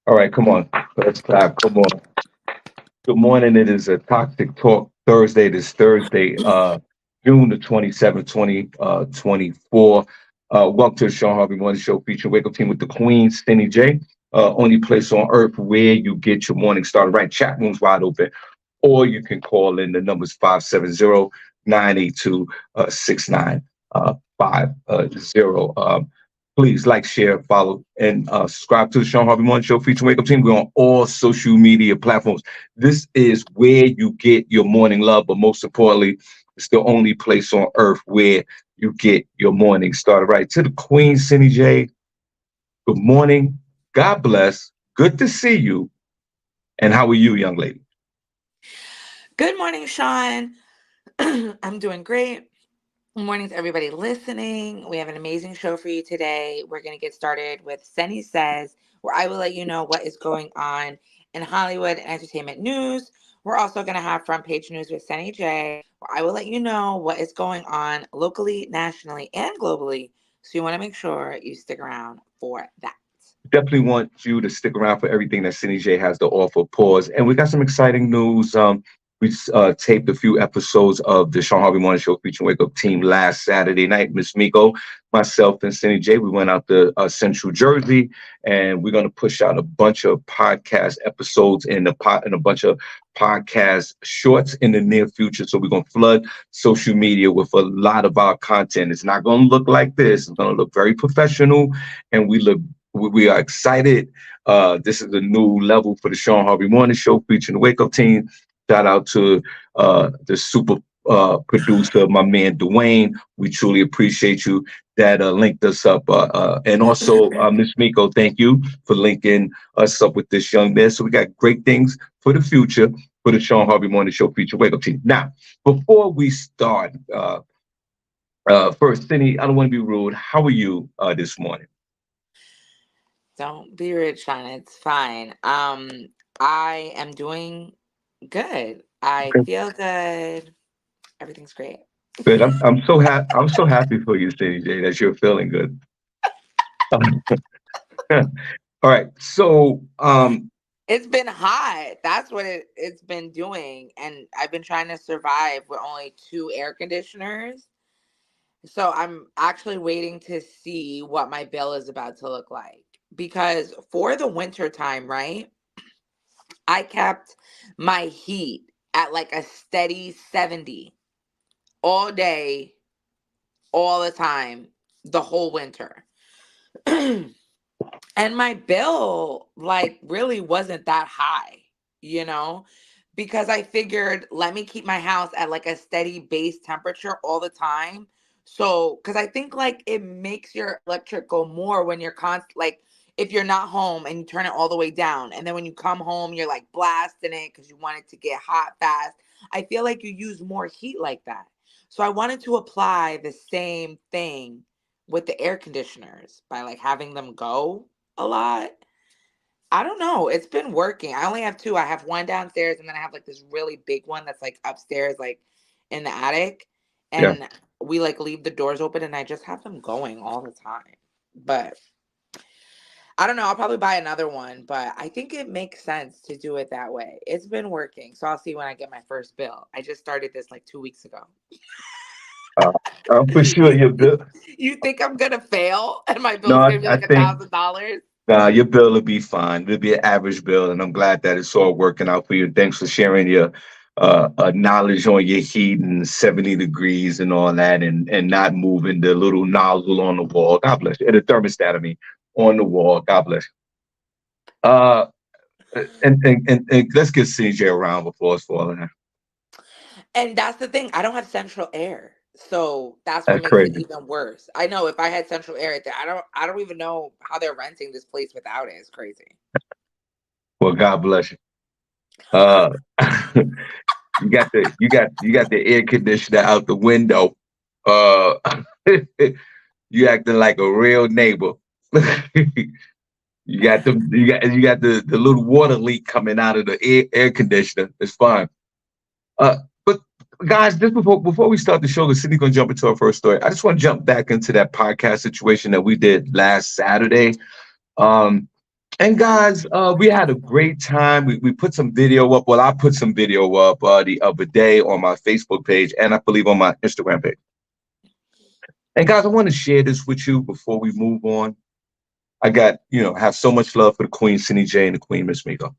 All right, come on. Let's clap. Come on. Good morning. It is a Toxic Talk Thursday. This Thursday, June the 27th, 2024. Welcome to the Shawn Harvey Morning Show featuring Wake Up Team with the Queen, SennyJ. Only place on earth where you get your morning started. Right, chat room's wide open. Or you can call in the numbers 570-982-6950. Please like, share, follow, and subscribe to the Shawn Harvey Morning Show featuring Wake Up Team. We're on all social media platforms. This is where you get your morning love, but most importantly, it's the only place on earth where you get your morning started. Right, to the Queen, SennyJ. Good morning. God bless. Good to see you. And how are you, young lady? Good morning, Shawn. I'm doing great. Good morning to everybody listening. We have an amazing show for you today. We're going to get started with Senny Says, where I will let you know what is going on in Hollywood and entertainment news. We're also going to have front page news with SennyJ, where I will let you know what is going on locally, nationally, and globally. So you want to make sure you stick around for that. Definitely want you to stick around for everything that SennyJ has to offer. Pause. And we got some exciting news. We taped a few episodes of the Shawn Harvey Morning Show featuring Wake Up Team last Saturday night. Miss Miko, myself, and SennyJ, we went out to Central Jersey, and we're going to push out a bunch of podcast episodes and a bunch of podcast shorts in the near future. So we're going to flood social media with a lot of our content. It's not going to look like this. It's going to look very professional, and we are excited. This is a new level for the Shawn Harvey Morning Show featuring the Wake Up Team. Shout out to the super producer, my man Dwayne. We truly appreciate you that linked us up. And also, Miss Miko, thank you for linking us up with this young man. So we got great things for the future for the Shawn Harvey Morning Show feature Wake Up Team. Now, before we start, first, Cindy, I don't want to be rude. How are you this morning? Don't be rude, Shawn. It's fine. I am doing good. I Okay. feel good. Everything's great. Good. I'm so happy for you, Cindy J, that you're feeling good. All right. So It's been hot. That's what it's been doing. And I've been trying to survive with only two air conditioners. So I'm actually waiting to see what my bill is about to look like. Because for the winter time, right? I kept my heat at like a steady 70 all day, all the time, the whole winter. And my bill like really wasn't that high, you know, because I figured let me keep my house at like a steady base temperature all the time. So, because I think like it makes your electric go more when you're like if you're not home and you turn it all the way down, and then when you come home, you're like blasting it because you want it to get hot fast. I feel like you use more heat like that. So I wanted to apply the same thing with the air conditioners by like having them go a lot. I don't know. It's been working. I only have two. I have one downstairs and then I have like this really big one that's like upstairs, like in the attic. yeah. And we like leave the doors open and I just have them going all the time. But I don't know. I'll probably buy another one, but I think it makes sense to do it that way. It's been working. So I'll see when I get my first bill. I just started this like 2 weeks ago. Uh, for sure your bill. You think I'm gonna fail and my No, bill's gonna be I like think $1,000? your bill will be fine. It'll be an average bill, and I'm glad that it's all working out for you. Thanks for sharing your knowledge on your heat and 70 degrees and all that, and not moving the little nozzle on the wall. God bless you. And the thermostat, I mean, on the wall. God bless you. And let's get CJ a round of applause for all of that. And that's the thing. I don't have central air. So that's what That's makes it crazy. even worse. I know if I had central air there, I don't even know how they're renting this place without it. It's crazy. Well, God bless you. Uh, you got the air conditioner out the window. Uh, you acting like a real neighbor. You got the little water leak coming out of the air conditioner. It's fine. But guys, just before we start the show, because Sydney's gonna jump into our first story. I just want to jump back into that podcast situation that we did last Saturday. Um, And guys, we had a great time. We put some video up. Well, I put some video up the other day on my Facebook page and I believe on my Instagram page. And guys, I want to share this with you before we move on. I got, have so much love for the Queen SennyJ and the Queen Miss Miko.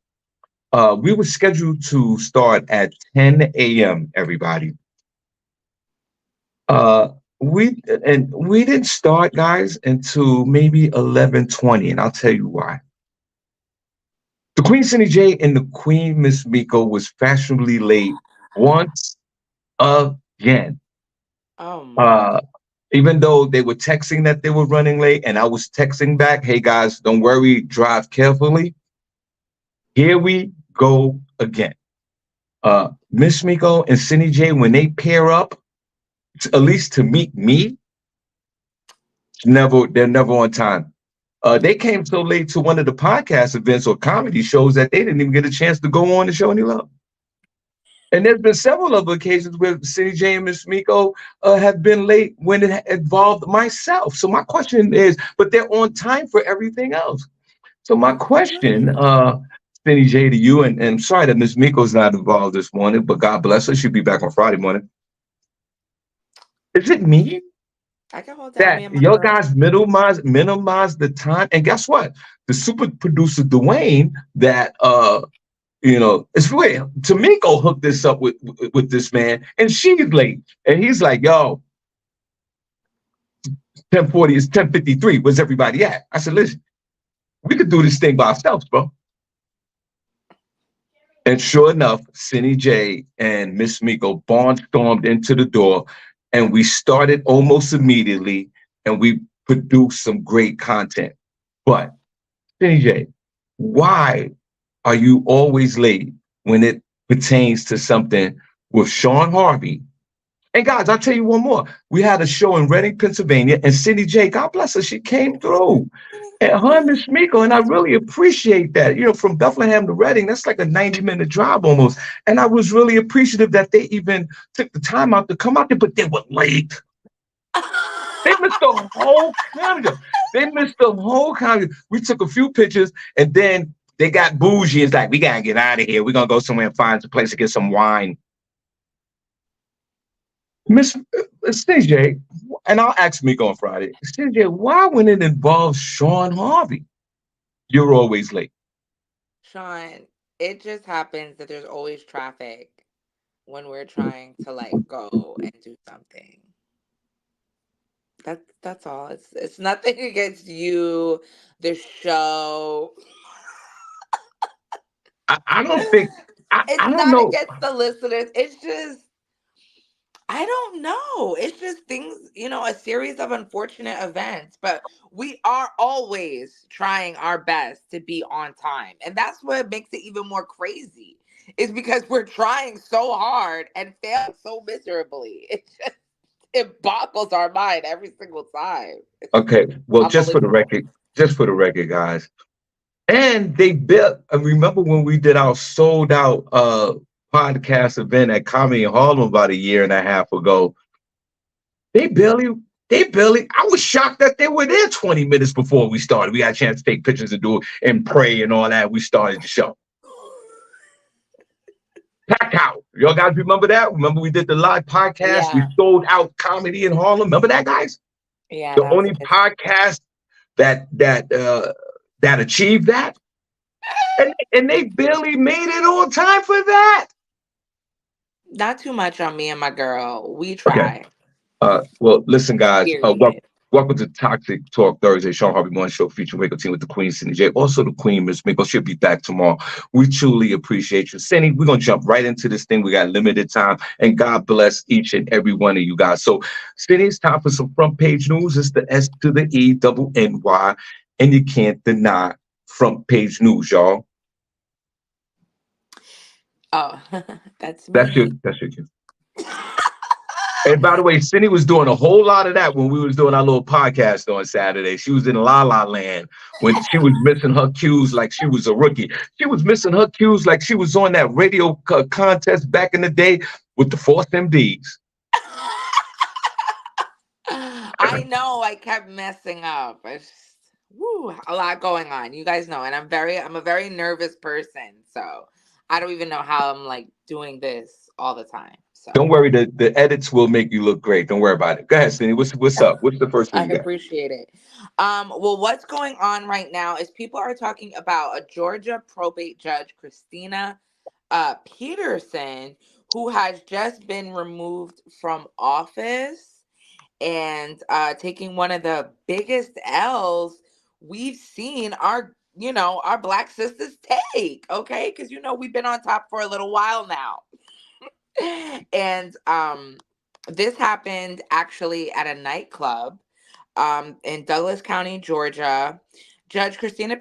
We were scheduled to start at 10 a.m. Everybody. Uh, we didn't start, guys, until maybe 11:20, and I'll tell you why. The Queen SennyJ and the Queen Miss Miko was fashionably late once again. Oh my. Uh, Even though they were texting that they were running late, and I was texting back, "Hey guys, don't worry, drive carefully." Here we go again. Miss Miko and SennyJ, when they pair up, at least to meet me, they're never on time. They came so late to one of the podcast events or comedy shows that they didn't even get a chance to go on and show any love. And there's been several other occasions where SennyJ and Miss Miko have been late when it involved myself. So my question is, but they're on time for everything else. So my question, SennyJ, to you, and I'm sorry that Miss Miko's not involved this morning, but God bless her, she'll be back on Friday morning. Is it me I can hold down me that and my your girl. guys minimize the time? And guess what? The super producer Dwayne, that it's weird. Tamiko hooked this up with this man, and she's late, and he's like, "Yo, 10:40 is 10:53. Where's everybody at?" I said, "Listen, we could do this thing by ourselves, bro." And sure enough, Cindy J and Miss Miko barnstormed into the door, and we started almost immediately, and we produced some great content. But Cindy J, why are you always late when it pertains to something with Shawn Harvey? And guys, I'll tell you one more. We had a show in Reading, Pennsylvania, and Cindy J, God bless her, she came through. And her and Miss Miko, and I really appreciate that. From Bethlehem to Reading, that's like a 90-minute drive almost. And I was really appreciative that they even took the time out to come out there, but they were late. They missed the whole comedy. They missed the whole comedy. We took a few pictures, and then they got bougie. It's like, we gotta get out of here. We're gonna go somewhere and find a place to get some wine. Miss CJ, and I'll ask Miko on Friday. CJ, why when it involves Shawn Harvey, you're always late? Sean, it just happens that there's always traffic when we're trying to like go and do something. That's all. It's nothing against you, the show. I don't think I It's don't not know. against the listeners. It's just I don't know. It's just things, a series of unfortunate events, but we are always trying our best to be on time. And that's what makes it even more crazy. Is because we're trying so hard and failing so miserably. It boggles our mind every single time. Okay, well, I'm only just for the record, guys. And they built. I remember when we did our sold out podcast event at Comedy in Harlem about a year and a half ago. They barely, I was shocked that they were there 20 minutes before we started. We had a chance to take pictures and do it and pray and all that. We started the show. Packed out. Y'all guys remember that? Remember we did the live podcast? We Yeah. sold out Comedy in Harlem. Remember that, guys? Yeah, The that was a only good podcast that achieved that. And they barely made it on time for that. not too much on me and my girl. We Okay. try. Well, listen, guys. Period. Welcome to Toxic Talk Thursday, Shawn Harvey Morning Show featuring Wake Up Team with the Queen, Cindy J. Also, the Queen, Miss Miko. She'll be back tomorrow. We truly appreciate you. Cindy, we're going to jump right into this thing. We got limited time, and God bless each and every one of you guys. So, Cindy, it's time for some front page news. It's the S to the E, double NY, and you can't deny front page news, y'all. Oh, that's me. That's your cue. And by the way, Cindy was doing a whole lot of that when we was doing our little podcast on Saturday. She was in La La Land when she was missing her cues like she was a rookie. She was missing her cues like she was on that radio contest back in the day with the Force MDs. I know I kept messing up. Woo, a lot going on. You guys know, and I'm a very nervous person. So I don't even know how I'm like doing this all the time. So Don't worry, the edits will make you look great. Don't worry about it. Go ahead, Cindy. What's up? What's the first one I you got? appreciate it. Well, what's going on right now is people are talking about a Georgia probate judge, Christina Peterson, who has just been removed from office and taking one of the biggest L's we've seen our black sisters take. Okay, because we've been on top for a little while now. And this happened actually at a nightclub in Douglas County, Georgia. Judge Christina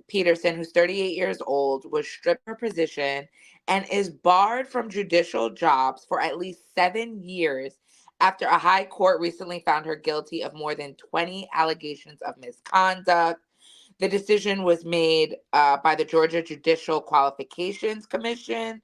Peterson, who's 38 years old, was stripped of her position and is barred from judicial jobs for at least 7 years after a high court recently found her guilty of more than 20 allegations of misconduct. The decision was made by the Georgia Judicial Qualifications Commission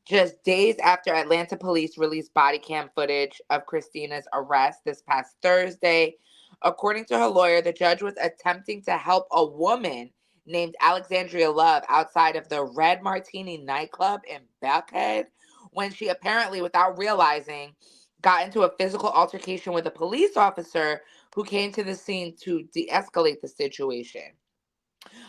just days after Atlanta police released body cam footage of Christina's arrest this past Thursday. According to her lawyer, the judge was attempting to help a woman named Alexandria Love outside of the Red Martini nightclub in Buckhead when she apparently, without realizing, got into a physical altercation with a police officer who came to the scene to de escalate the situation.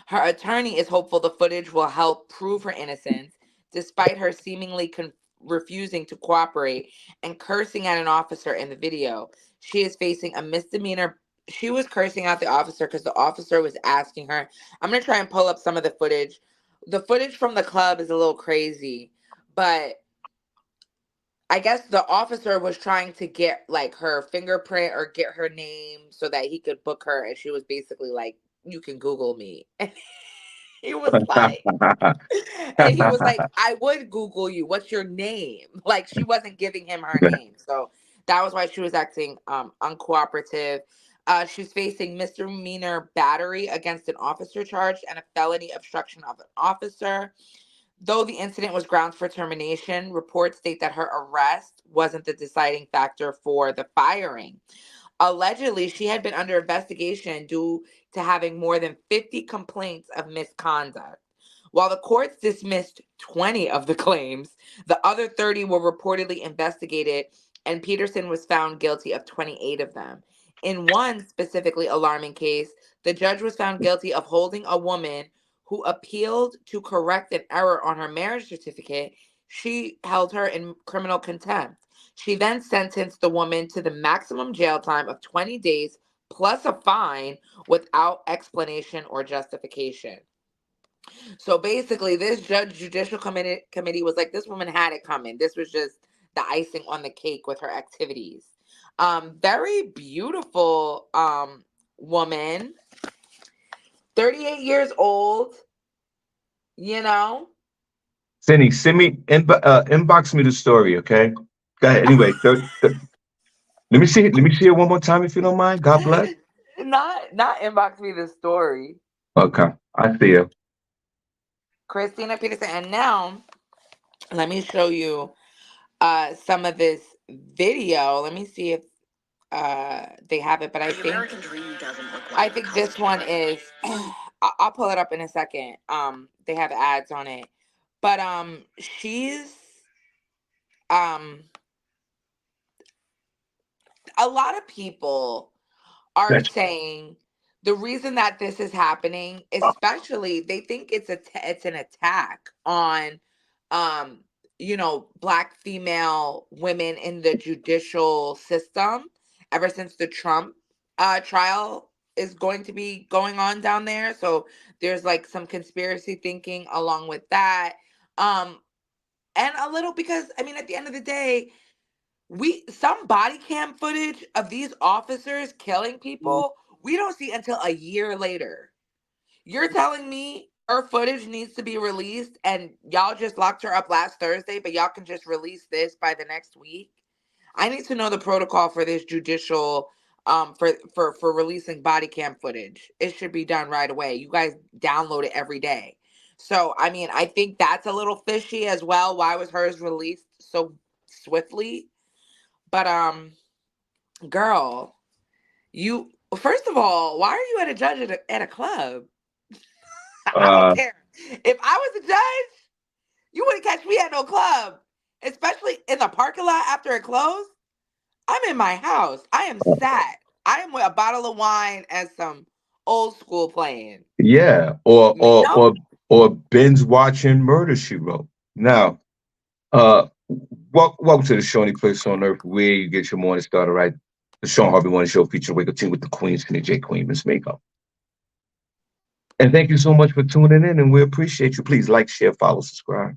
Her attorney is hopeful the footage will help prove her innocence, despite her seemingly refusing to cooperate and cursing at an officer in the video. She is facing a misdemeanor. She was cursing out the officer because the officer was asking her. I'm going to try and pull up some of the footage. The footage from the club is a little crazy, but I guess the officer was trying to get like her fingerprint or get her name so that he could book her. And she was basically like, "You can Google me." He was like, and he was like, I would Google you. What's your name? Like she wasn't giving him her name. So that was why she was acting uncooperative. She's facing misdemeanor battery against an officer charge and a felony obstruction of an officer. Though the incident was grounds for termination, reports state that her arrest wasn't the deciding factor for the firing. Allegedly, she had been under investigation due to having more than 50 complaints of misconduct. While the courts dismissed 20 of the claims, the other 30 were reportedly investigated, and Peterson was found guilty of 28 of them. In one specifically alarming case, the judge was found guilty of holding a woman who appealed to correct an error on her marriage certificate. She held her in criminal contempt. She then sentenced the woman to the maximum jail time of 20 days plus a fine without explanation or justification. So basically, this judicial committee was like, this woman had it coming. This was just the icing on the cake with her activities. Very beautiful woman, 38 years old, you know. Cindy, send me inbox me the story, okay? Go ahead. Anyway, let me see it one more time if you don't mind. God bless. Not inbox me the story. Okay, I see you. Christina Peterson. And now let me show you some of this video. Let me see if they have it, but I think this one is I'll pull it up in a second. They have ads on it. But she's um a lot of people are Gotcha. saying the reason that this is happening, especially they think it's an attack on um black female women in the judicial system ever since the Trump trial is going to be going on down there. So there's like some conspiracy thinking along with that. Um and a little because I mean at the end of the day, we some body cam footage of these officers killing people we don't see until a year later. You're telling me her footage needs to be released and y'all just locked her up last Thursday, but y'all can just release this by the next week? I need to know the protocol for this judicial for releasing body cam footage. It should be done right away. You guys download it every day. So I mean, I think that's a little fishy as well. Why was hers released so swiftly? But girl, you First of all, why are you at a judge at a club? I don't Uh, care. If I was a judge, you wouldn't catch me at no club, especially in the parking lot after it closed. I'm in my house. I am sat. I am with a bottle of wine and some old school playing. yeah, or You or know? or or binge watching Murder She Wrote. Now, uh, welcome to the Shawnee Place on Earth, where you get your morning started right. The Shawn Harvey Morning Show featuring Wake Up Team with the Queen, SennyJ Queen, Miss Miko. And thank you so much for tuning in, and we appreciate you. Please like, share, follow, subscribe.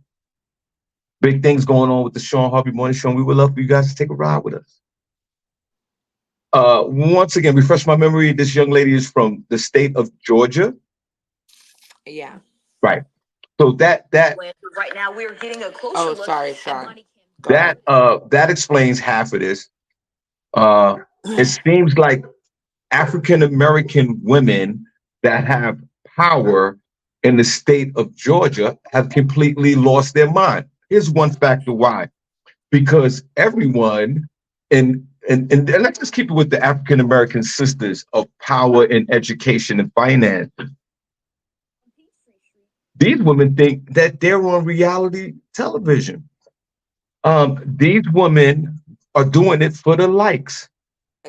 Big things going on with the Shawn Harvey Morning Show, and we would love for you guys to take a ride with us. Once again, refresh my memory. This young lady is from the state of Georgia, Yeah. right? So Right now, we're getting a closer look. Sorry, Sean. Go that ahead. that explains half of this. Uh, it seems like African American women that have power in the state of Georgia have completely lost their mind. Here's one factor why: because everyone and let's just keep it with the African American sisters of power in education and finance. These women think that they're on reality television. These women are doing it for the likes.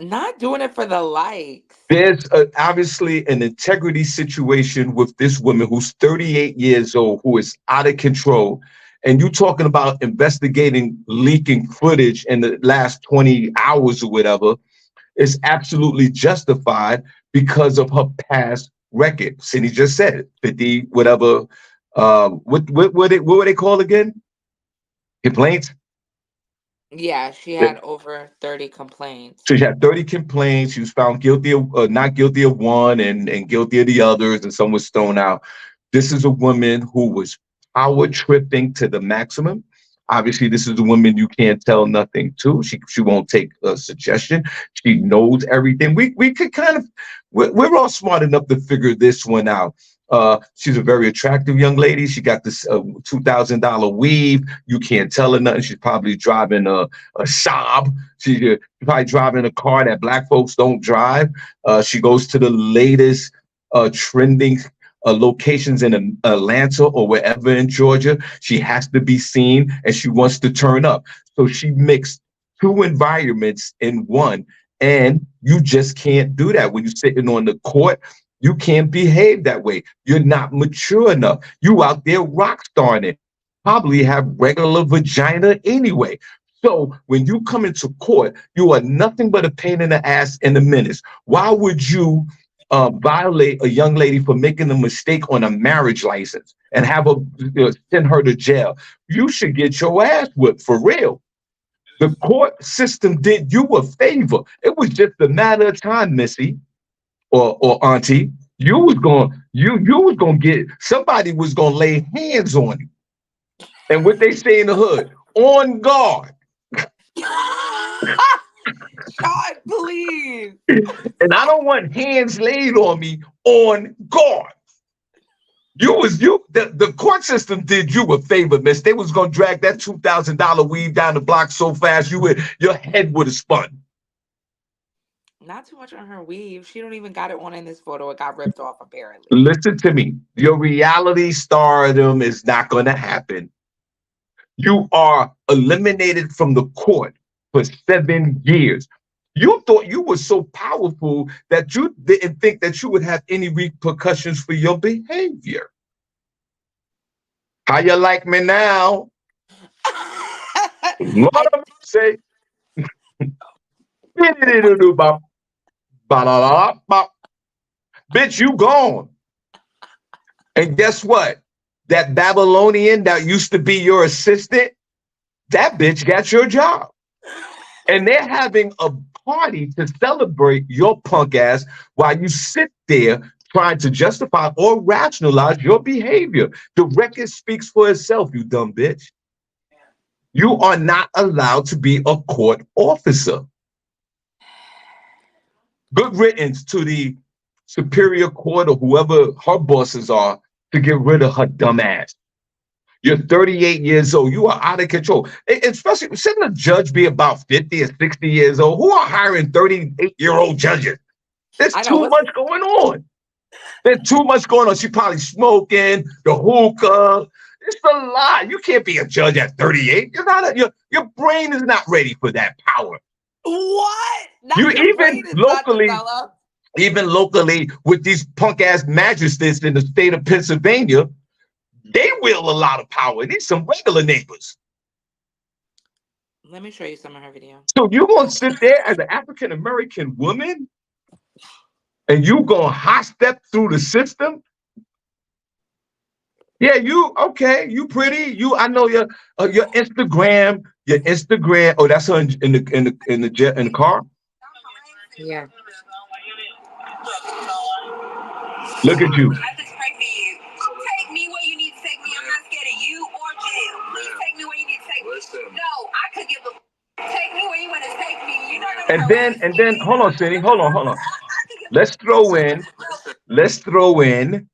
Not doing it for the likes. There's obviously an integrity situation with this woman who's 38 years old, who is out of control. And you talking about investigating leaking footage in the last 20 hours or whatever is absolutely justified because of her past record. Cindy just said it, 50 whatever. What were they called again? Complaints. Yeah, she had over 30 complaints. So she had 30 complaints. She was found guilty of not guilty of one and guilty of the others, and some was thrown out. This is a woman who was power tripping to the maximum. Obviously, this is a woman you can't tell nothing to. She won't take a suggestion. She knows everything. We could kind of we're all smart enough to figure this one out. She's a very attractive young lady. She got this $2,000 weave. You can't tell her nothing. She's probably driving a Saab. She's probably driving a car that black folks don't drive. She goes to the latest trending locations in Atlanta or wherever in Georgia. She has to be seen and she wants to turn up. So she mixed two environments in one. And you just can't do that when you're sitting on the court. You can't behave that way. You're not mature enough. You out there rock starring it. Probably have regular vagina anyway. So when you come into court, you are nothing but a pain in the ass and a menace. Why would you violate a young lady for making a mistake on a marriage license and have her send her to jail? You should get your ass whipped for real. The court system did you a favor. It was just a matter of time, Missy or Auntie. You was gonna get somebody was gonna lay hands on you. And what they say in the hood, on guard. Sean, please. And I don't want hands laid on me on guard. The court system did you a favor, miss. They was gonna drag that $2,000 weave down the block so fast your head would have spun. Not too much on her weave. She don't even got it on in this photo. It got ripped off apparently. Listen to me. Your reality stardom is not gonna happen. You are eliminated from the court for 7 years. You thought you were so powerful that you didn't think that you would have any repercussions for your behavior. How you like me now? Lord I of mercy. Bitch, you gone. And guess what? That Babylonian that used to be your assistant, that bitch got your job. And they're having a party to celebrate your punk ass while you sit there trying to justify or rationalize your behavior. The record speaks for itself, you dumb bitch. You are not allowed to be a court officer. Good riddance to the Superior Court or whoever her bosses are to get rid of her dumb ass. You're 38 years old. You are out of control. Especially, shouldn't a judge be about 50 or 60 years old? Who are hiring 38-year-old judges? There's I know too what's much going on. There's too much going on. She probably smoking the hookah. It's a lot. You can't be a judge at 38. You're not. Your brain is not ready for that power. what? You Not your brain is not developed. even locally, with these punk ass magistrates in the state of Pennsylvania, they wield a lot of power. These some regular neighbors. Let me show you some of her video. So you gonna sit there as an African American woman and you gonna hot step through the system? Yeah, you okay? You pretty? I know your Instagram, Oh, that's her in the car. Yeah. Look at you. I just pray for you. Take me where you need to take me. I'm not scared of you or jail. Please take me where you need to take me. No, I could give a. Take me where you want to take me. You know what I'm saying? And then, hold on, Cindy, hold on. Let's throw in,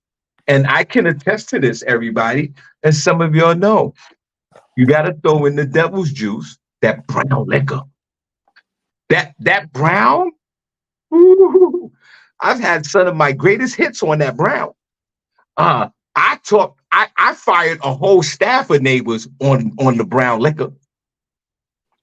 and I can attest to this, everybody, as some of y'all know. You got to throw in the devil's juice, that brown liquor. That brown. Ooh, I've had some of my greatest hits on that brown. I fired a whole staff of neighbors on the brown liquor.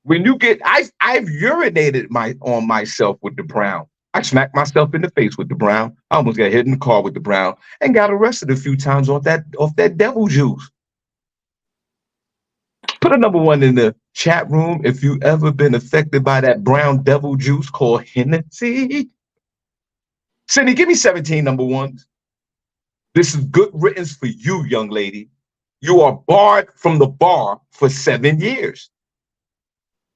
When you get, I've urinated on myself with the brown. I smacked myself in the face with the brown. I almost got hit in the car with the brown and got arrested a few times off that devil juice. Put a number one in the chat room if you ever been affected by that brown devil juice called Hennessy. Cindy, give me 17 number ones. This is good riddance for you, young lady. You are barred from the bar for 7 years.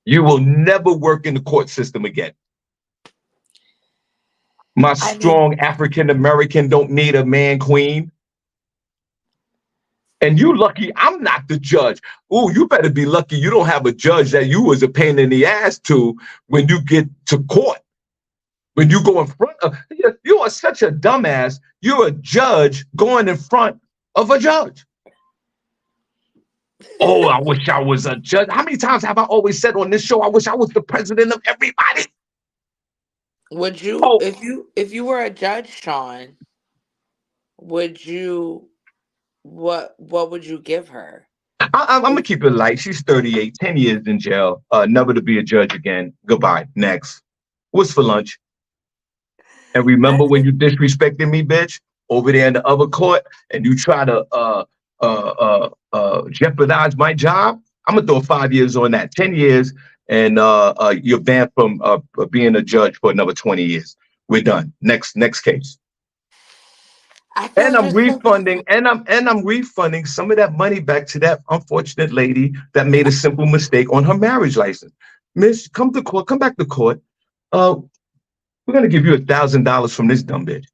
You will never work in the court system again. My strong African American don't need a man queen. And you lucky I'm not the judge. Oh, you better be lucky you don't have a judge that you was a pain in the ass to when you get to court. When you go in front of, you are such a dumbass. You're a judge going in front of a judge. Oh, I wish I was a judge. How many times have I always said on this show, I wish I was the president of everybody? Would you, if you were a judge, Shawn, would you, what would you give her? I'm gonna keep it light. She's 38, 10 years in jail, never to be a judge again. Goodbye. Next. What's for lunch? And remember when you disrespected me, bitch, over there in the other court, and you try to jeopardize my job? I'm gonna throw 5 years on that, 10 years, and you're banned from being a judge for another 20 years. We're done. Next case. And I'm refunding, I'm refunding some of that money back to that unfortunate lady that made a simple mistake on her marriage license. Miss, come to court, come back to court. We're gonna give you $1,000 from this dumb bitch.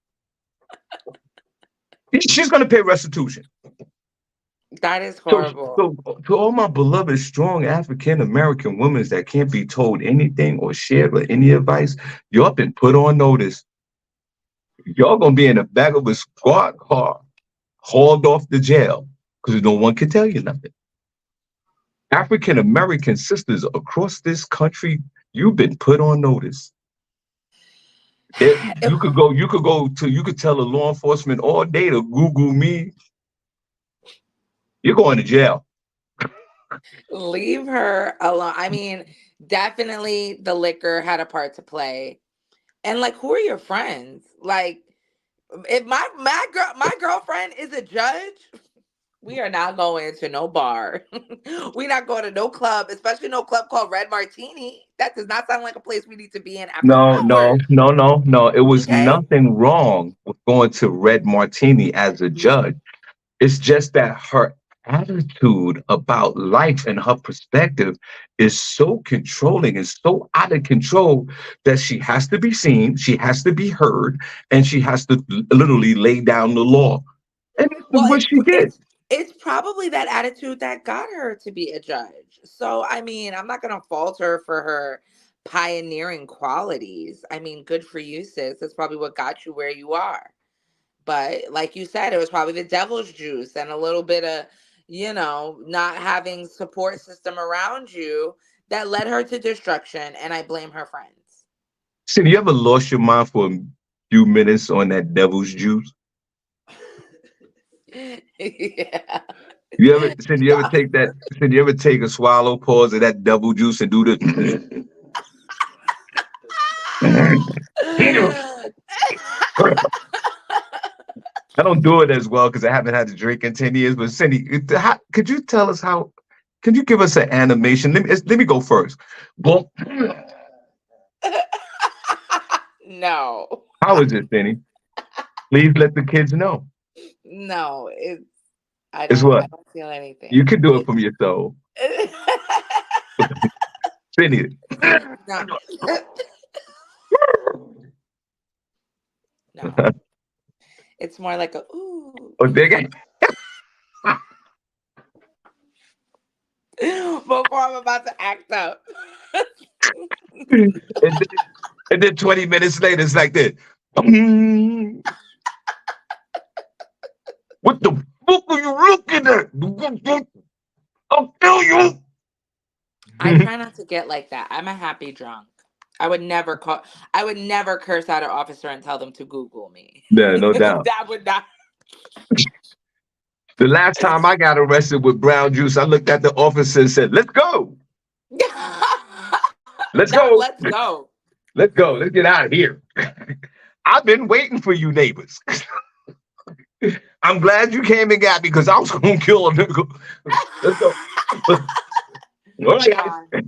She's gonna pay restitution. That is horrible. So to all my beloved, strong African American women that can't be told anything or shared with any advice, y'all been put on notice. Y'all gonna be in the back of a squad car, hauled off to jail because no one can tell you nothing. African American sisters across this country, you've been put on notice. You could tell the law enforcement all day to Google me. You're going to jail. Leave her alone. I mean, definitely the liquor had a part to play. And like, who are your friends? Like, if my girlfriend is a judge, we are not going to no bar. We're not going to no club, especially no club called Red Martini. That does not sound like a place we need to be in after hours. No. It was nothing wrong with going to Red Martini as a judge. It's just that her attitude about life and her perspective is so controlling and so out of control that she has to be seen, she has to be heard, and she has to literally lay down the law. And this is what she did. It's probably that attitude that got her to be a judge. So, I mean, I'm not going to fault her for her pioneering qualities. I mean, good for you, sis. That's probably what got you where you are. But like you said, it was probably the devil's juice and a little bit of, not having support system around you that led her to destruction. And I blame her friends. See, you ever lost your mind for few minutes on that devil's juice? Yeah. You ever, Cindy, you ever Yeah. take that? Cindy, you ever take a swallow, pause of that devil juice and do the? I don't do it as well because I haven't had to drink in 10 years. But Cindy, could you tell us how? Could you give us an animation? Let me go first. Well, No. how is it, Cindy? Please let the kids know. No, it's It's what I don't feel you anything. can do it from your soul, Cindy. No. No. It's more like a ooh Oh, dig before I'm about to act up. it. And then 20 minutes later, it's like this. Mm, what the fuck are you looking at? I'll kill you. I try not to get like that. I'm a happy drunk. I would never call I would never curse at an officer and tell them to Google me. Yeah, no doubt. That would not The last time I got arrested with brown juice, I looked at the officer and said, "Let's go. Let's not go. let's go. Let's go. Let's get out of here." I've been waiting for you, neighbors. I'm glad you came and got me because I was going to kill a nigga. Let's go. All right, God, guys.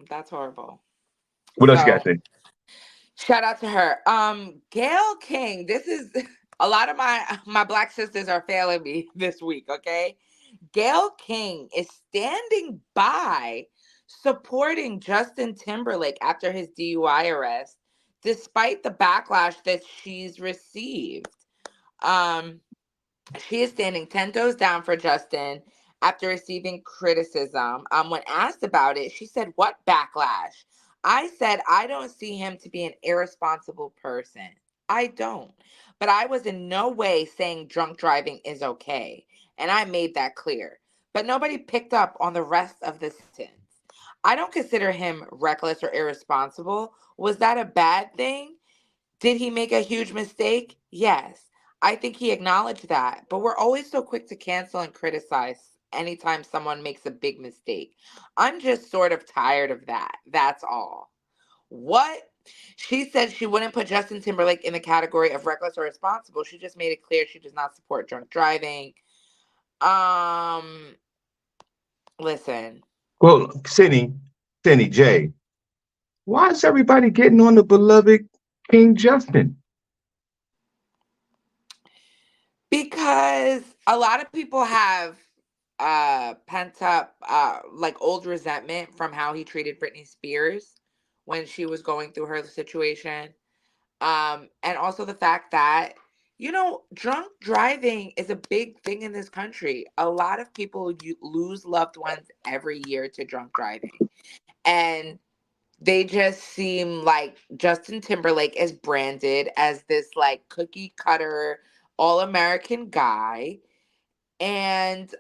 that's horrible. What else you got So to say? shout out to her. Gail King. This is a lot of my black sisters are failing me this week, okay? Gail King is standing by supporting Justin Timberlake after his DUI arrest, despite the backlash that she's received. Um, she is standing 10 toes down for Justin after receiving criticism. When asked about it, she said, "What backlash?" I said, "I don't see him to be an irresponsible person. I don't. But I was in no way saying drunk driving is okay. And I made that clear. But nobody picked up on the rest of the sentence. I don't consider him reckless or irresponsible. Was that a bad thing? Did he make a huge mistake? Yes. I think he acknowledged that. But we're always so quick to cancel and criticize anytime someone makes a big mistake. I'm just sort of tired of that. That's all." What? She said she wouldn't put Justin Timberlake in the category of reckless or responsible. She just made it clear she does not support drunk driving. Um, listen. Well, Cindy J, why is everybody getting on the beloved King Justin? Because a lot of people have pent up like old resentment from how he treated Britney Spears when she was going through her situation. And also the fact that drunk driving is a big thing in this country. A lot of people lose loved ones every year to drunk driving. And they just seem like Justin Timberlake is branded as this like cookie cutter all American guy. And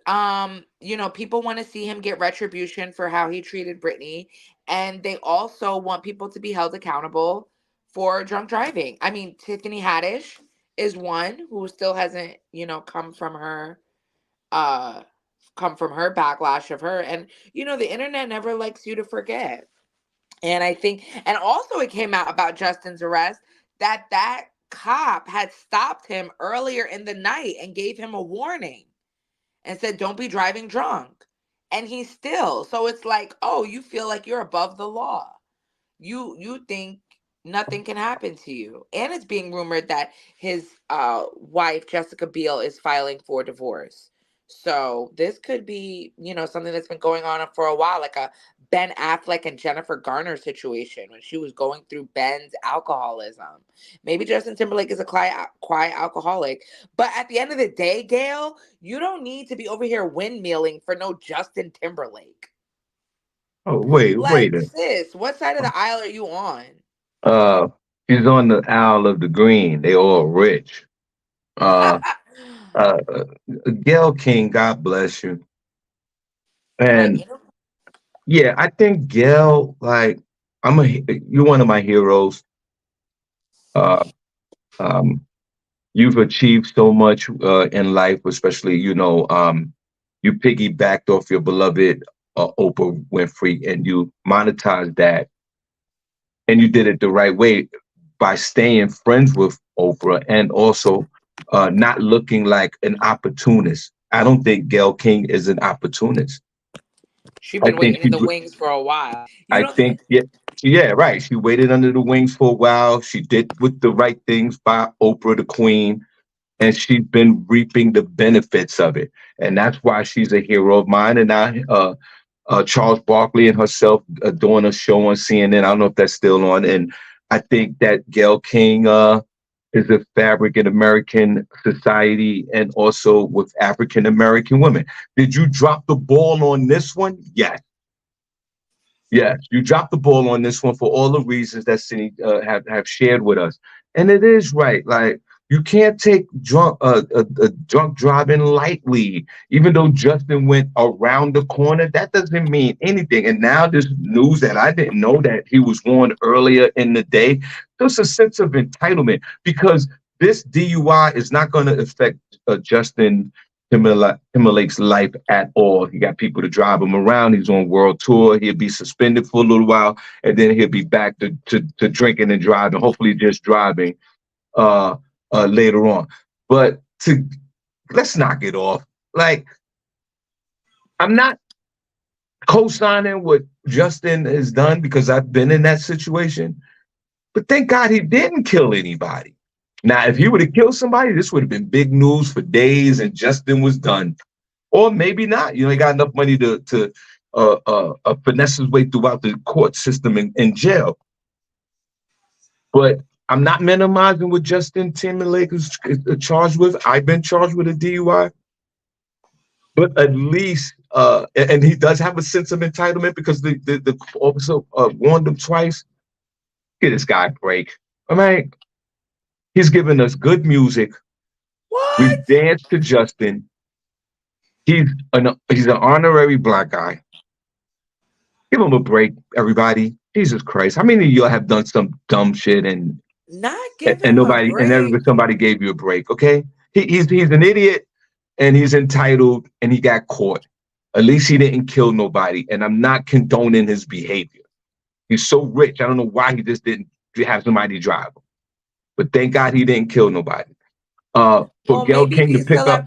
people want to see him get retribution for how he treated Britney. And they also want people to be held accountable for drunk driving. I mean, Tiffany Haddish is one who still hasn't, uh come from her backlash of her. And the internet never likes you to forget. And I think, and also it came out about Justin's arrest that cop had stopped him earlier in the night and gave him a warning and said, "Don't be driving drunk." And he still, so it's like, oh, you feel like you're above the law. You think nothing can happen to you. And it's being rumored that his wife, Jessica Biel, is filing for divorce. So this could be, something that's been going on for a while, like a Ben Affleck and Jennifer Garner situation when she was going through Ben's alcoholism. Maybe Justin Timberlake is a quiet alcoholic. But at the end of the day, Gail, you don't need to be over here windmilling for no Justin Timberlake. Oh, wait, wait. Like, sis, what side of the aisle are you on? Uh, she's on the Isle of the Green. They all rich. Uh, uh, Gail King, God bless you. Like, And yeah, I think Gail, like, you're one of my heroes. Uh, Um, you've achieved so much in life, especially, you piggybacked off your beloved Oprah Winfrey, and you monetized that, and you did it the right way by staying friends with Oprah, and also not looking like an opportunist. I don't think Gayle King is an opportunist. She's I been think waiting in the wings for a while. You I don't think, think? yeah, yeah, right. She waited under the wings for a while. She did with the right things by Oprah, the Queen, and she's been reaping the benefits of it. And that's why she's a hero of mine. And now, Charles Barkley and herself doing a show on CNN. I don't know if that's still on. And I think that Gayle King is a fabric in American society, and also with African American women. Did you drop the ball on this one? Yes. Yes, you dropped the ball on this one for all the reasons that Cindy have shared with us, and it is right. Like, you can't take drunk driving lightly. Even though Justin went around the corner, that doesn't mean anything. And now this news that I didn't know that he was warned earlier in the day. There's a sense of entitlement, because this DUI is not going to affect Justin Timberlake's life at all. He got people to drive him around. He's on world tour. He'll be suspended for a little while, and then he'll be back to drinking and driving. Hopefully, just driving uh, later on. But let's knock it off. Like, I'm not co-signing what Justin has done, because I've been in that situation. But thank God he didn't kill anybody. Now, if he would have killed somebody, this would have been big news for days, and Justin was done. Or maybe not. He got enough money to finesse his way throughout the court system in jail. But I'm not minimizing what Justin Timberlake is charged with. I've been charged with a DUI, but at least, and he does have a sense of entitlement, because the officer warned him twice. Get this guy a break. All right, he's giving us good music. What? We've danced to Justin. He's an honorary black guy. Give him a break, everybody. Jesus Christ. How many of you have done some dumb shit, Not give and him a nobody, and break. somebody gave you a break? Okay. He's an idiot, and he's entitled, and he got caught. At least he didn't kill nobody. And I'm not condoning his behavior. He's so rich. I don't know why he just didn't have somebody drive him. But thank God he didn't kill nobody. For Well, Gayle King to pick up.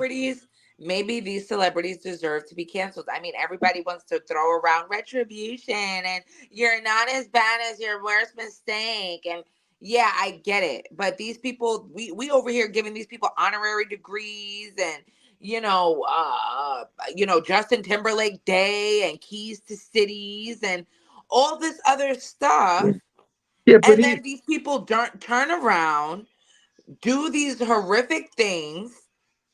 maybe these celebrities deserve to be canceled. I mean, everybody wants to throw around retribution and you're not as bad as your worst mistake. And yeah, I get it. But these people, we over here giving these people honorary degrees and Justin Timberlake Day and keys to cities and all this other stuff. Yeah, but And then these people don't turn around, do these horrific things,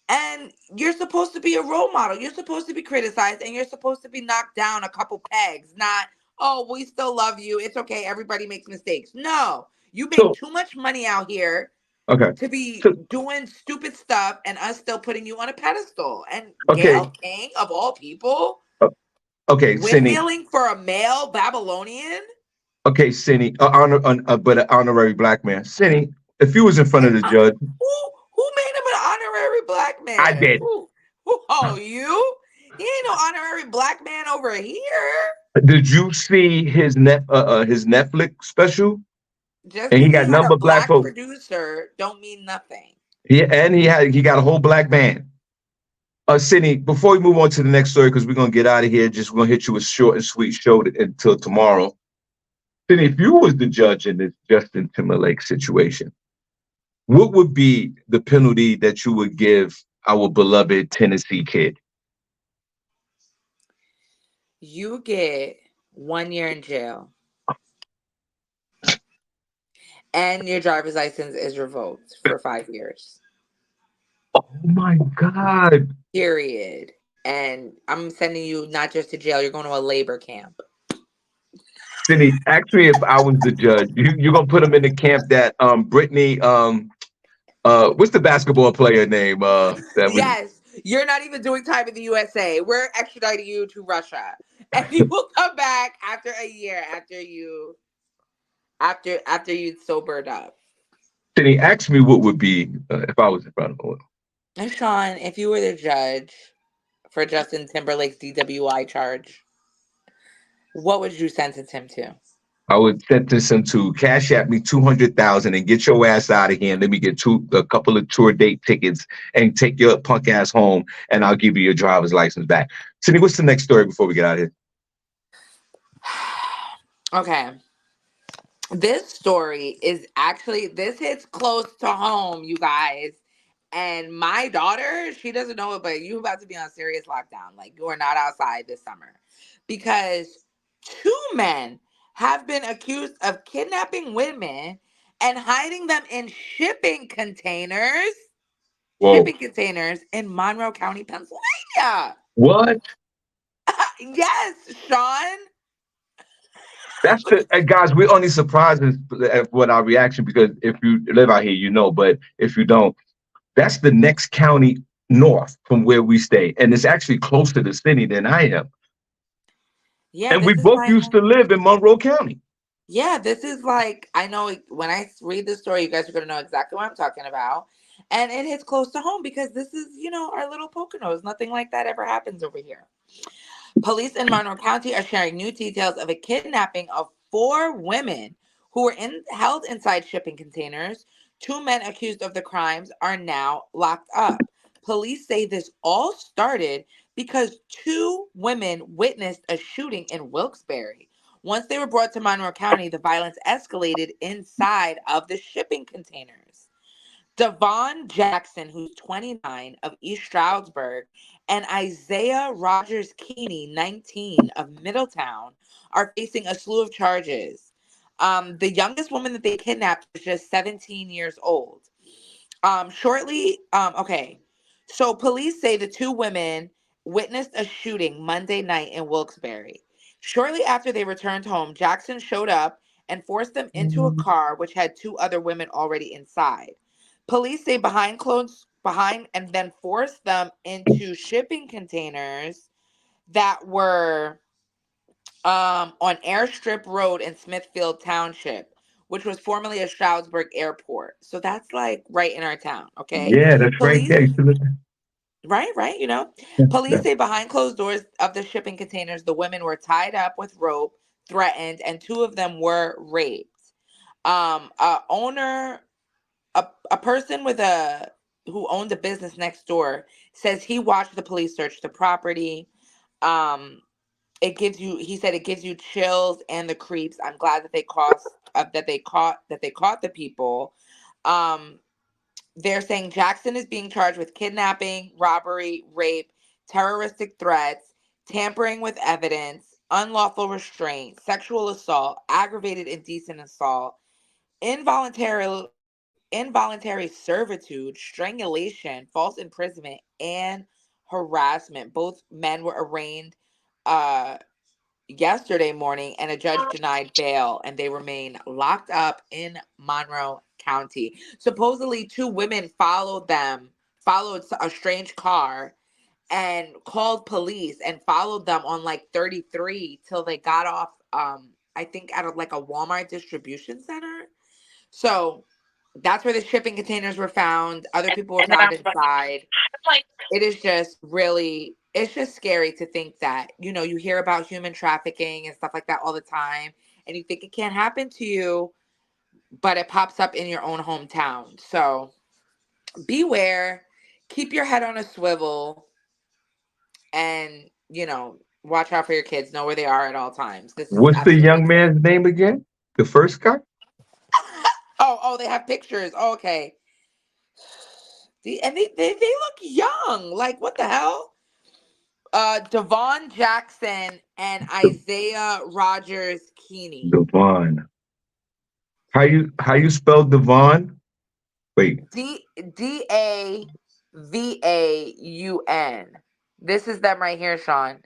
and you're supposed to be a role model. You're supposed to be criticized, and you're supposed to be knocked down a couple pegs. Not, oh, we still love you. It's okay. Everybody makes mistakes. No, you make so too much money out here okay. to be So doing stupid stuff and us still putting you on a pedestal. And okay. Gayle King, of all people, uh, Okay, Cindy. windmilling for a male Babylonian. Okay, Cindy. But an honorary black man. Cindy, if you was in front of the judge, Who made him an honorary black I man? did. Who? Oh, you? He ain't no honorary black man over here. Did you see his Netflix special? Just And he because he got had a number black black folks. producer, don't mean nothing. He got a whole black band. Sydney, before we move on to the next story, because we're gonna get out of here, we're gonna hit you with a short and sweet show until tomorrow. Sydney, if you was the judge in this Justin Timberlake situation, what would be the penalty that you would give our beloved Tennessee kid? You get 1 year in jail, and your driver's license is revoked for 5 years. Oh my God. Period. And I'm sending you not just to jail, you're going to a labor camp. Sydney, actually, if I was the judge, you're gonna put him in the camp that Brittany what's the basketball player name that was Yes, you're not even doing time in the USA. We're extraditing you to Russia, and you will come back after a year after you sobered up. Then he asked me what would be if I was in front of him. And Sean, if you were the judge for Justin Timberlake's DWI charge, what would you sentence him to? I would sentence him to cash at me 200,000 and get your ass out of here and let me get a couple of tour date tickets and take your punk ass home and I'll give you your driver's license back. Cindy, what's the next story before we get out of here? Okay. This story is actually, this hits close to home, you guys. And my daughter, she doesn't know it, but you about to be on serious lockdown. Like, you are not outside this summer. Because two men have been accused of kidnapping women and hiding them in shipping containers. Whoa. Shipping containers in Monroe County, Pennsylvania. What? Yes, Sean. That's the guys. We're only surprised at what our reaction because if you live out here, you know. But if you don't, that's the next county north from where we stay, and it's actually closer to the city than I am. Yeah, and we both used to live in Monroe County. Yeah, this is like, I know when I read this story, you guys are going to know exactly what I'm talking about. And it hits close to home because this is, our little Poconos. Nothing like that ever happens over here. Police in Monroe County are sharing new details of a kidnapping of 4 women who were held inside shipping containers. 2 men accused of the crimes are now locked up. Police say this all started because 2 women witnessed a shooting in Wilkes-Barre. Once they were brought to Monroe County, the violence escalated inside of the shipping containers. Devon Jackson, who's 29, of East Stroudsburg, and Isaiah Rogers Keeney, 19, of Middletown, are facing a slew of charges. The youngest woman that they kidnapped was just 17 years old. Okay. So police say the 2 women witnessed a shooting Monday night in Wilkes-Barre. Shortly after they returned home, Jackson showed up and forced them into a car which had 2 other women already inside. Police say and then forced them into shipping containers that were on Airstrip Road in Smithfield Township, which was formerly a Stroudsburg airport. So that's like right in our town, okay? Yeah, that's right Police, there. right, Police say behind closed doors of the shipping containers, the women were tied up with rope, threatened, and 2 of them were raped. A person who owned a business next door says he watched the police search the property. He said it gives you chills and the creeps. I'm glad that they caught the people. They're saying Jackson is being charged with kidnapping, robbery, rape, terroristic threats, tampering with evidence, unlawful restraint, sexual assault, aggravated indecent assault, involuntary servitude, strangulation, false imprisonment, and harassment. Both men were arraigned yesterday morning, and a judge denied bail, and they remain locked up in Monroe County. Supposedly, 2 women followed a strange car and called police and followed them on like 33 till they got off, I think at like a Walmart distribution center. So that's where the shipping containers were found. Other people were found inside. It is just really, it's just scary to think that, you hear about human trafficking and stuff like that all the time, and you think it can't happen to you, but it pops up in your own hometown. So beware, keep your head on a swivel, and, watch out for your kids. Know where they are at all times. This is What's the absolutely young man's name again? The first guy? Oh, they have pictures. Oh, okay. And they look young. Like, what the hell? Devon Jackson and Isaiah Rogers Keeney. Devon. How you spell Devon? Wait. Davaun. This is them right here, Sean.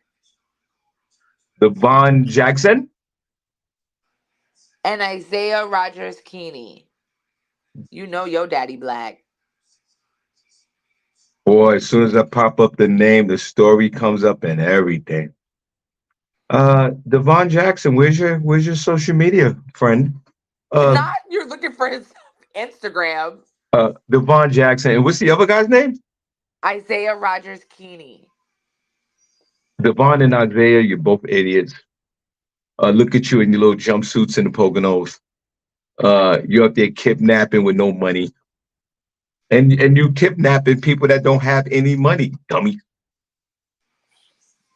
Devon Jackson? And Isaiah Rogers Keeney. You know your daddy black. Boy, as soon as I pop up the name, the story comes up and everything. Devon Jackson, where's your social media friend? Not you're looking for his Instagram. Devon Jackson. And what's the other guy's name? Isaiah Rogers Keeney. Devon and Isaiah, you're both idiots. Look at you in your little jumpsuits and the Poconos. You're up there kidnapping with no money. And you kidnapping people that don't have any money, dummy.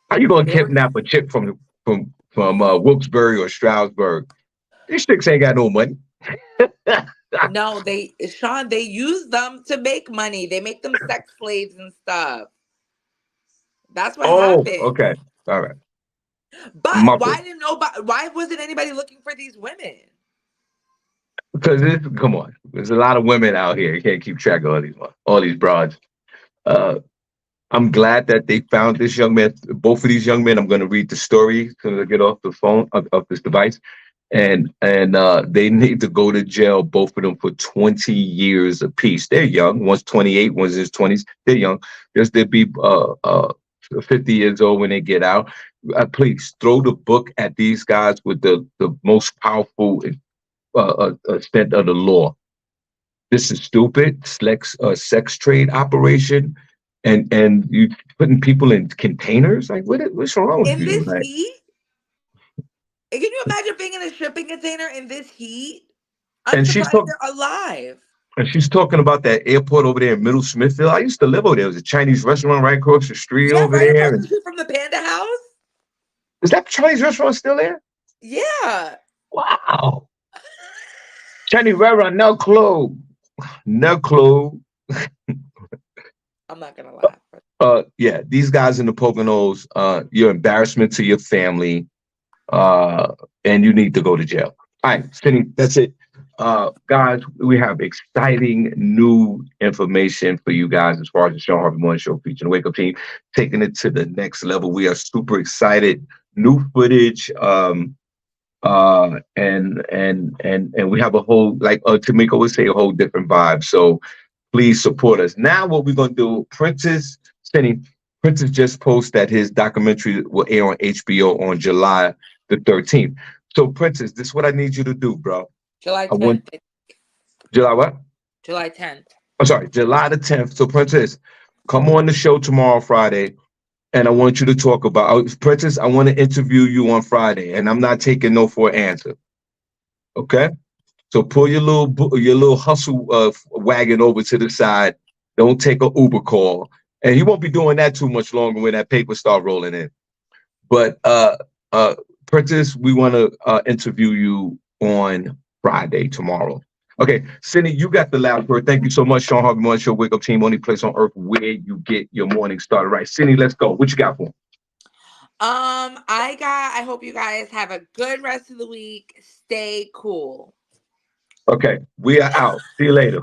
How you gonna They were kidnap a chick from Wilkes-Barre or Stroudsburg? These chicks ain't got no money. no, Shawn, they use them to make money. They make them sex slaves and stuff. That's what Oh, happened. okay. All right. But why wasn't anybody looking for these women? Because come on, there's a lot of women out here. You can't keep track of all these broads. I'm glad that they found this young man. Both of these young men. I'm going to read the story as soon as I get off the phone of this device, and they need to go to jail. Both of them for 20 years apiece. They're young. One's 28. One's in his 20s. They're young. They'll be 50 years old when they get out. Please throw the book at these guys with the most powerful extent of the law. This is stupid. Sex trade operation, and you putting people in containers. Like, what's wrong with In you? this Like, heat? Can you imagine being in a shipping container in this heat? I'm and she's surprised talking. they're alive. And she's talking about that airport over there in Middle Smithfield. I used to live over there. There was a Chinese restaurant right across the street Yeah, over right there. across the And street from the Panda House. is that Chinese restaurant still there? Yeah. Wow. Chinese restaurant now closed. Now closed. I'm not gonna laugh. Yeah, these guys in the Poconos, you're embarrassment to your family, and you need to go to jail. All right, Cindy, that's it. Guys, we have exciting new information for you guys as far as the Shawn Harvey Morning Show featuring the Wake Up Team, taking it to the next level. We are super excited. New footage, and we have a whole, like Tamiko would say, a whole different vibe. So please support us. Now, what we're gonna do, Prentice just posted that his documentary will air on HBO on July the 13th. So, Princess, this is what I need you to do, bro. July I want 10th. July what? July 10th. I'm sorry, July the 10th. So, Princess, come on the show tomorrow, Friday, and I want you to talk about Princess. I want to interview you on Friday, and I'm not taking no for an answer. Okay? So pull your little hustle wagon over to the side. Don't take a Uber call, and you won't be doing that too much longer when that paper start rolling in. But Princess, we want to interview you on Friday tomorrow. Okay, Cindy, you got the last word. Thank you so much, Shawn Harvey Morning Show, Wake Up Team, only place on earth where you get your morning started. Right, Cindy, let's go. What you got for me? I hope you guys have a good rest of the week. Stay cool. Okay, we are out. See you later.